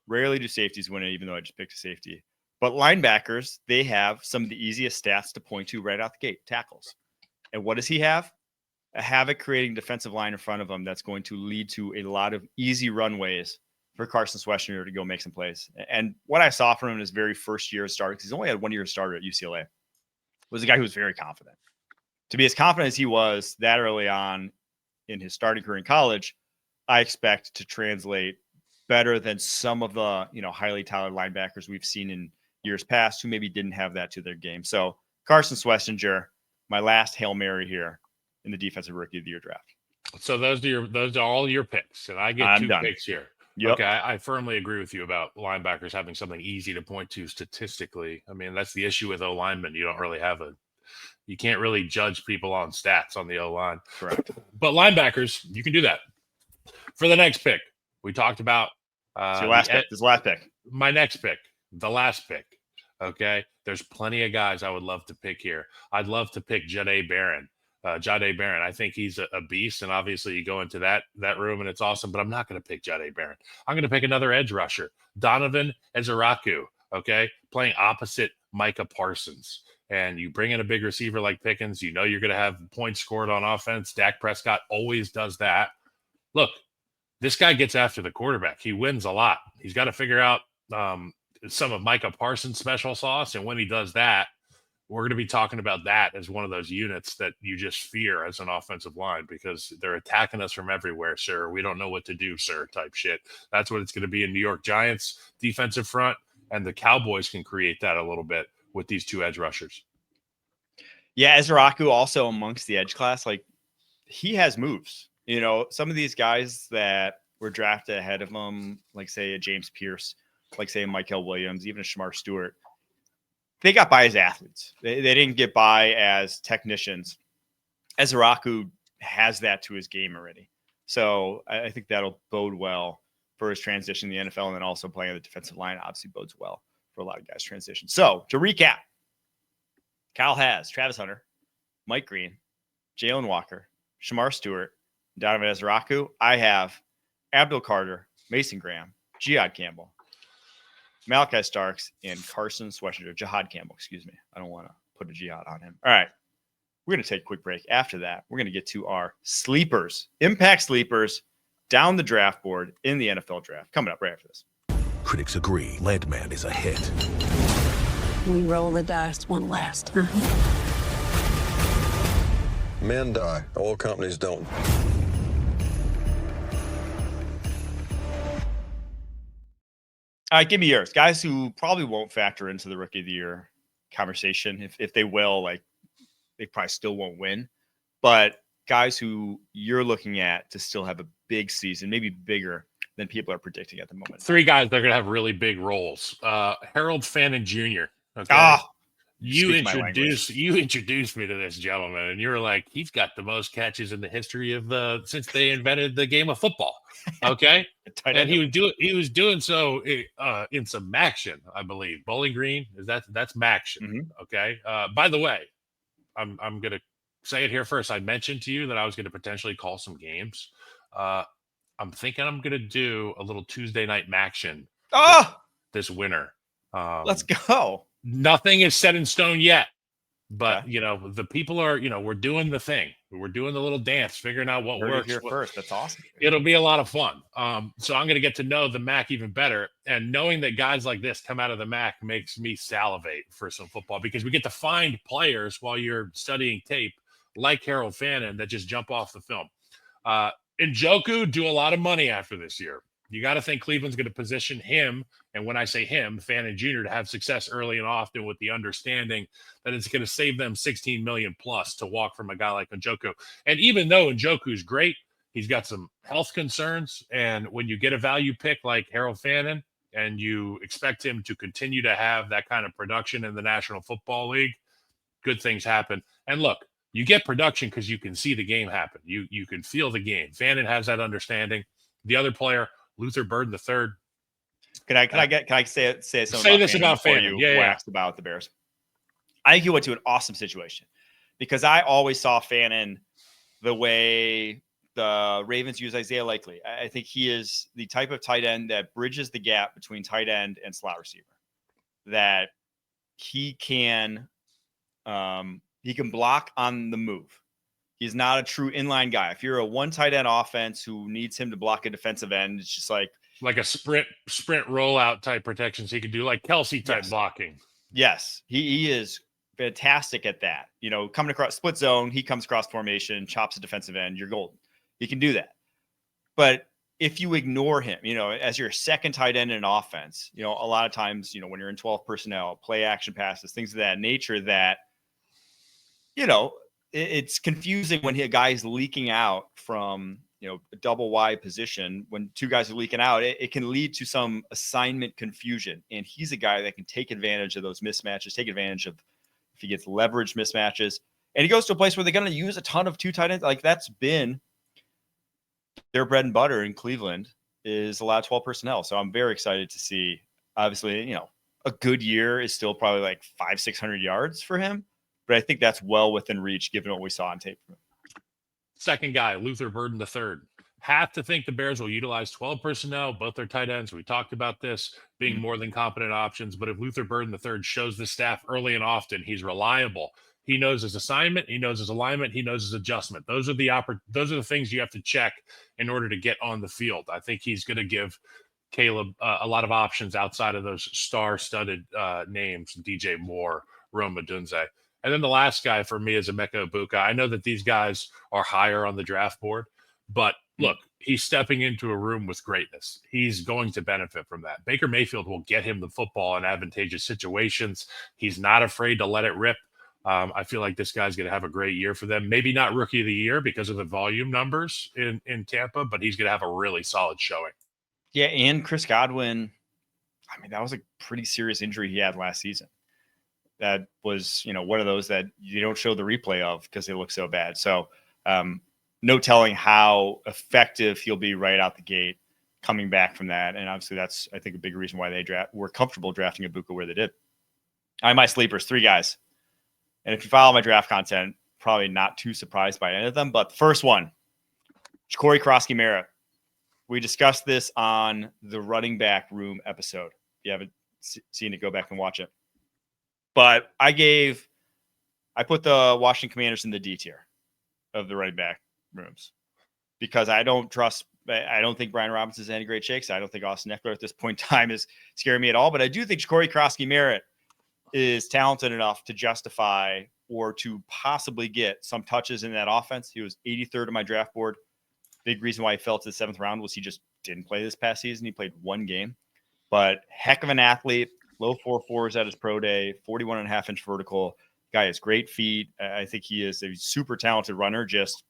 Rarely do safeties win it, even though I just picked a safety. But linebackers, they have some of the easiest stats to point to right out the gate, tackles. And what does he have? A havoc-creating defensive line in front of him that's going to lead to a lot of easy runways for Carson Schlesinger to go make some plays. And what I saw from him in his very first year of starting, because he's only had 1 year of starter at UCLA, was a guy who was very confident. To be as confident as he was that early on in his starting career in college, I expect to translate better than some of the highly talented linebackers we've seen in years past who maybe didn't have that to their game. So Carson Schlesinger, my last Hail Mary here in the Defensive Rookie of the Year draft. So those are all your picks, and I get 2 picks here. Yep. Okay, I firmly agree with you about linebackers having something easy to point to statistically. I mean, that's the issue with O linemen. You don't really have you can't really judge people on stats on the O line. Correct. But linebackers, you can do that. For the next pick, we talked about This is the last pick. My next pick, the last pick. Okay, there's plenty of guys I would love to pick here. I'd love to pick Jahdae Barron. I think he's a beast, and obviously you go into that room and it's awesome. But I'm not going to pick Jahdae Barron. I'm going to pick another edge rusher, Donovan Eziraku. Okay, playing opposite Micah Parsons, and you bring in a big receiver like Pickens. You're going to have points scored on offense. Dak Prescott always does that. Look, this guy gets after the quarterback. He wins a lot. He's got to figure out some of Micah Parsons' special sauce, and when he does that, we're going to be talking about that as one of those units that you just fear as an offensive line because they're attacking us from everywhere, sir. We don't know what to do, sir, type shit. That's what it's going to be in New York Giants defensive front, and the Cowboys can create that a little bit with these two edge rushers. Yeah, Ezraku also amongst the edge class, like he has moves. Some of these guys that were drafted ahead of him, like say a James Pierce, like say a Michael Williams, even a Shamar Stewart, they got by as athletes. They didn't get by as technicians. Ezraku has that to his game already. So I think that'll bode well for his transition in the NFL, and then also playing on the defensive line obviously bodes well for a lot of guys' transition. So to recap, Kyle has Travis Hunter, Mike Green, Jalen Walker, Shamar Stewart, Donovan Ezraku. I have Abdul Carter, Mason Graham, Jihad Campbell, Malachi Starks, and Carson Schwarzenegger. Jihad Campbell, excuse me. I don't want to put a jihad on him. All right. We're going to take a quick break. After that, we're going to get to our sleepers, impact sleepers down the draft board in the NFL draft. Coming up right after this. Critics agree Landman is a hit. We roll the dice one last time. Men die. Oil companies don't. All right, give me yours. Guys who probably won't factor into the Rookie of the Year conversation. If they will, like, they probably still won't win. But guys who you're looking at to still have a big season, maybe bigger than people are predicting at the moment. Three guys that are going to have really big roles. Harold Fannin Jr. Okay. You introduced me to this gentleman, and you were like, he's got the most catches in the history of since they invented the game of football. Okay. And he was doing so in some action, I believe. Bowling Green, that's Maction. Mm-hmm. Okay. By the way, I'm gonna say it here first. I mentioned to you that I was gonna potentially call some games. I'm thinking I'm gonna do a little Tuesday night Maction this winter. Let's go. Nothing is set in stone yet, but the people are, we're doing the thing. We're doing the little dance, figuring out what works. Here first. That's awesome. It'll be a lot of fun. So I'm going to get to know the MAC even better, and knowing that guys like this come out of the MAC makes me salivate for some football, because we get to find players while you're studying tape like Harold Fannin that just jump off the film. Njoku do a lot of money after this year. You got to think Cleveland's going to position him, and when I say him, Fannin Jr., to have success early and often, with the understanding that it's going to save them $16 million plus to walk from a guy like Njoku. And even though Njoku's great, he's got some health concerns. And when you get a value pick like Harold Fannin and you expect him to continue to have that kind of production in the National Football League, good things happen. And look, you get production because you can see the game happen. You can feel the game. Fannin has that understanding. The other player, Luther Burden III. Can I say something? Say this about Fannin. Waxed about the Bears. I think he went to an awesome situation, because I always saw Fannin the way the Ravens use Isaiah Likely. I think he is the type of tight end that bridges the gap between tight end and slot receiver. That he can block on the move. He's not a true inline guy. If you're a one tight end offense who needs him to block a defensive end, it's just like a sprint rollout type protections he could do, like Kelsey type blocking. Yes, he is fantastic at that. Coming across split zone, he comes across formation, chops a defensive end, you're golden. He can do that. But if you ignore him, as your second tight end in an offense, a lot of times, when you're in 12 personnel, play action passes, things of that nature, that, it's confusing when a guy is leaking out from, a double wide position. When two guys are leaking out, it can lead to some assignment confusion. And he's a guy that can take advantage of those mismatches, take advantage of if he gets leverage mismatches. And he goes to a place where they're going to use a ton of two tight ends. Like, that's been their bread and butter in Cleveland, is a lot of 12 personnel. So I'm very excited to see, obviously, a good year is still probably like 500-600 yards for him. But I think that's well within reach, given what we saw on tape. Second guy, Luther Burden III. Have to think the Bears will utilize 12 personnel, both their tight ends. We talked about this being more than competent options. But if Luther Burden III shows the staff early and often, he's reliable. He knows his assignment. He knows his alignment. He knows his adjustment. Those are the things you have to check in order to get on the field. I think he's going to give Caleb, a lot of options outside of those star-studded names, DJ Moore, Rome Odunze. And then the last guy for me is Emeka Ibuka. I know that these guys are higher on the draft board, but look, he's stepping into a room with greatness. He's going to benefit from that. Baker Mayfield will get him the football in advantageous situations. He's not afraid to let it rip. I feel like this guy's going to have a great year for them. Maybe not rookie of the year because of the volume numbers in Tampa, but he's going to have a really solid showing. Yeah, and Chris Godwin, I mean, that was a pretty serious injury he had last season. That was, one of those that you don't show the replay of because they look so bad. So no telling how effective he'll be right out the gate coming back from that. And obviously that's, I think, a big reason why they were comfortable drafting Ibuka where they did. My sleepers, 3 guys. And if you follow my draft content, probably not too surprised by any of them. But the first one, Ja'Cory Krosky-Merritt. We discussed this on the running back room episode. If you haven't seen it, go back and watch it. But I put the Washington Commanders in the D tier of the running back rooms because I don't think Brian Robinson is any great shakes. I don't think Austin Eckler at this point in time is scaring me at all. But I do think Ja'Cory Krosky-Merritt is talented enough to justify or to possibly get some touches in that offense. He was 83rd on my draft board. Big reason why he fell to the 7th round was he just didn't play this past season. He played 1 game. But heck of an athlete. Low 4.4s at his pro day, 41.5-inch vertical. Guy has great feet. I think he is a super talented runner. Just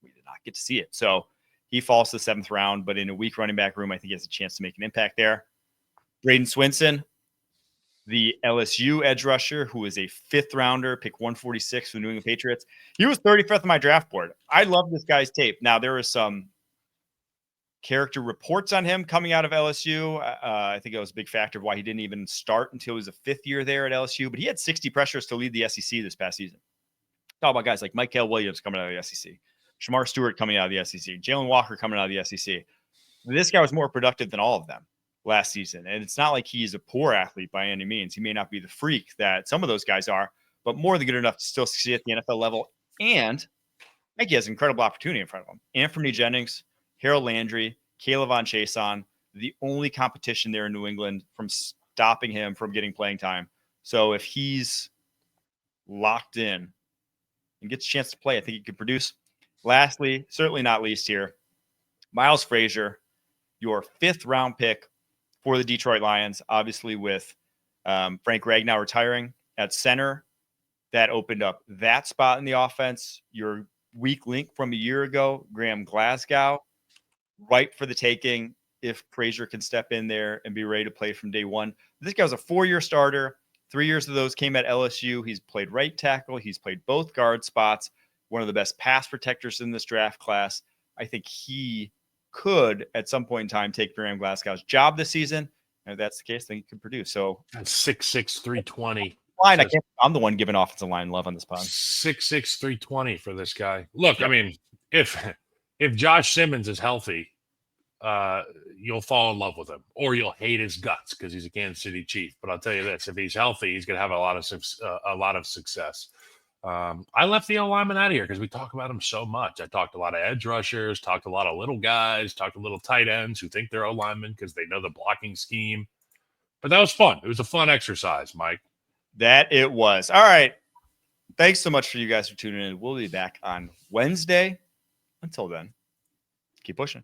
we did not get to see it. So he falls to the 7th round, but in a weak running back room, I think he has a chance to make an impact there. Braden Swinson, the LSU edge rusher, who is a 5th rounder, pick 146 for the New England Patriots. He was 35th on my draft board. I love this guy's tape. Now, there was some character reports on him coming out of LSU. I think it was a big factor of why he didn't even start until he was a 5th year there at LSU. But he had 60 pressures to lead the SEC this past season. Talk about guys like Mikael Williams coming out of the SEC, Shamar Stewart coming out of the SEC, Jalen Walker coming out of the SEC. This guy was more productive than all of them last season. And it's not like he's a poor athlete by any means. He may not be the freak that some of those guys are, but more than good enough to still succeed at the NFL level. And I think he has incredible opportunity in front of him. Anthony Jennings, Harold Landry, Caleb Von Chason, the only competition there in New England from stopping him from getting playing time. So if he's locked in and gets a chance to play, I think he could produce. Lastly, certainly not least here, Miles Frazier, your 5th round pick for the Detroit Lions, obviously with Frank Ragnow retiring at center. That opened up that spot in the offense. Your weak link from a year ago, Graham Glasgow, ripe for the taking if Frazier can step in there and be ready to play from day one. This guy was a 4-year starter. 3 years of those came at LSU. He's played right tackle. He's played both guard spots. One of the best pass protectors in this draft class. I think he could, at some point in time, take Graham Glasgow's job this season. And if that's the case, then he can produce. So 6'6", 320. Fine, I'm the one giving offensive line love on this pod. 6'6", 320 for this guy. Look, I mean, if Josh Simmons is healthy, you'll fall in love with him, or you'll hate his guts because he's a Kansas City Chief. But I'll tell you this: if he's healthy, he's going to have a lot of success. I left the O-lineman out of here because we talk about him so much. I talked a lot of edge rushers, talked a lot of little guys, talked to little tight ends who think they're O-linemen because they know the blocking scheme. But that was fun. It was a fun exercise, Mike. That it was. All right. Thanks so much for you guys for tuning in. We'll be back on Wednesday. Until then, keep pushing.